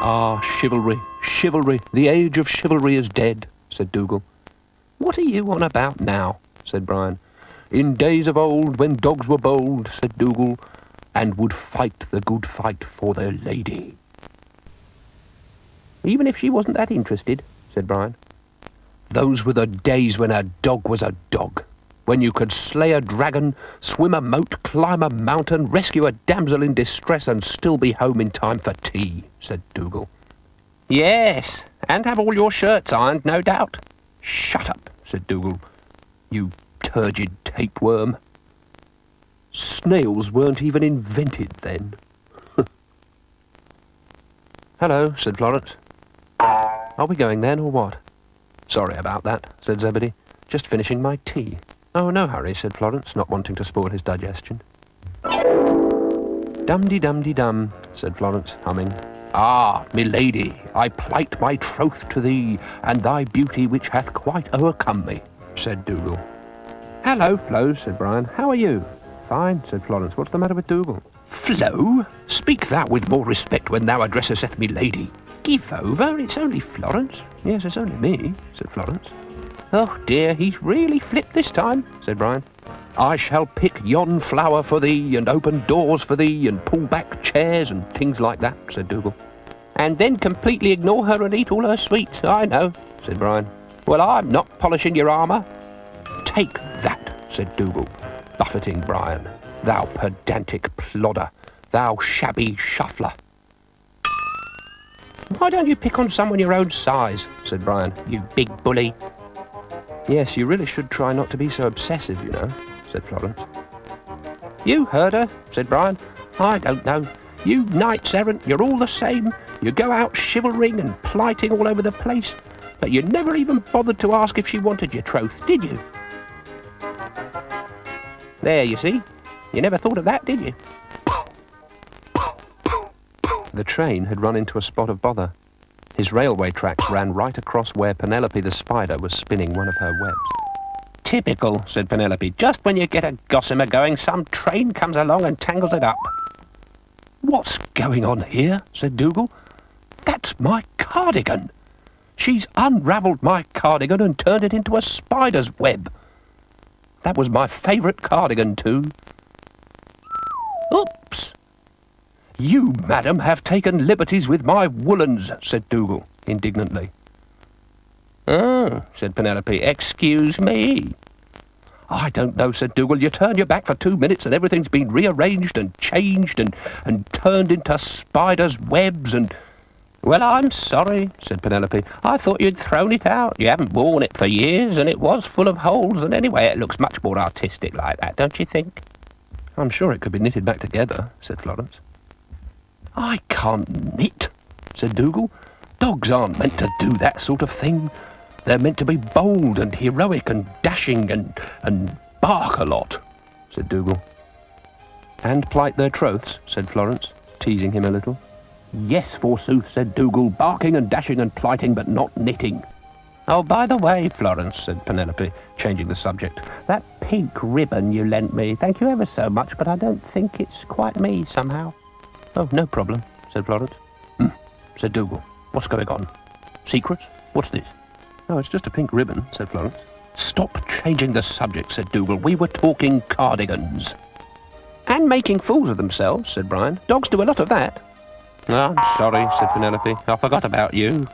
Ah, chivalry, chivalry, the age of chivalry is dead, said Dougal. What are you on about now? Said Brian. In days of old, when dogs were bold, said Dougal, and would fight the good fight for their lady. Even if she wasn't that interested, said Brian. Those were the days when a dog was a dog. When you could slay a dragon, swim a moat, climb a mountain, rescue a damsel in distress, and still be home in time for tea, said Dougal. Yes, and have all your shirts ironed, no doubt. Shut up, said Dougal, you turgid tapeworm. Snails weren't even invented then. Hello, said Florence. Are we going then, or what? Sorry about that, said Zebedee. Just finishing my tea. Oh, no hurry, said Florence, not wanting to spoil his digestion. Dum-de-dum-de-dum, said Florence, humming. Ah, milady, I plight my troth to thee, and thy beauty which hath quite o'ercome me, said Dougal. Hello, Flo, said Brian. How are you? Fine, said Florence. What's the matter with Dougal? Flo? Speak thou with more respect when thou addressest me lady. Give over, it's only Florence. Yes, it's only me, said Florence. Oh dear, he's really flipped this time, said Brian. I shall pick yon flower for thee, and open doors for thee, and pull back chairs and things like that, said Dougal. And then completely ignore her and eat all her sweets, I know, said Brian. Well, I'm not polishing your armour. Take that, said Dougal, buffeting Brian. Thou pedantic plodder, thou shabby shuffler. Why don't you pick on someone your own size, said Brian, you big bully. Yes, you really should try not to be so obsessive, you know, said Florence. You heard her, said Brian. I don't know. You knights errant, you're all the same. You go out chivalring and plighting all over the place, but you never even bothered to ask if she wanted your troth, did you? There, you see. You never thought of that, did you? The train had run into a spot of bother. His railway tracks ran right across where Penelope the spider was spinning one of her webs. Typical, said Penelope. Just when you get a gossamer going, some train comes along and tangles it up. What's going on here? Said Dougal. That's my cardigan. She's unravelled my cardigan and turned it into a spider's web. That was my favourite cardigan, too. Oops! You, madam, have taken liberties with my woolens, said Dougal, indignantly. Oh, said Penelope, excuse me. I don't know, said Dougal. You turn your back for 2 minutes and everything's been rearranged and changed and turned into spider's webs and... Well, I'm sorry, said Penelope. I thought you'd thrown it out. You haven't worn it for years and it was full of holes, and anyway, it looks much more artistic like that, don't you think? I'm sure it could be knitted back together, said Florence. I can't knit, said Dougal. Dogs aren't meant to do that sort of thing. They're meant to be bold and heroic and dashing and bark a lot, said Dougal. And plight their troths, said Florence, teasing him a little. Yes, forsooth, said Dougal, barking and dashing and plighting, but not knitting. Oh, by the way, Florence, said Penelope, changing the subject, that pink ribbon you lent me, thank you ever so much, but I don't think it's quite me somehow. Oh, no problem, said Florence. Said Dougal. What's going on? Secrets? What's this? Oh, it's just a pink ribbon, said Florence. Stop changing the subject, said Dougal. We were talking cardigans. And making fools of themselves, said Brian. Dogs do a lot of that. Oh, I'm sorry, said Penelope. I forgot about you.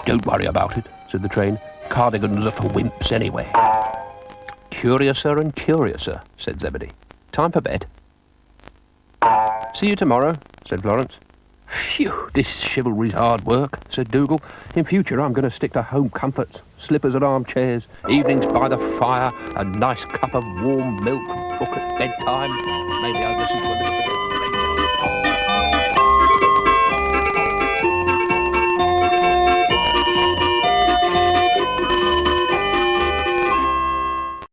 Don't worry about it, said the train. Cardigans are for wimps anyway. Curiouser and curiouser, said Zebedee. Time for bed. See you tomorrow, said Florence. Phew, this chivalry's hard work, said Dougal. In future, I'm going to stick to home comforts, slippers and armchairs, evenings by the fire, a nice cup of warm milk, book at bedtime. Maybe I'll listen to a little bit of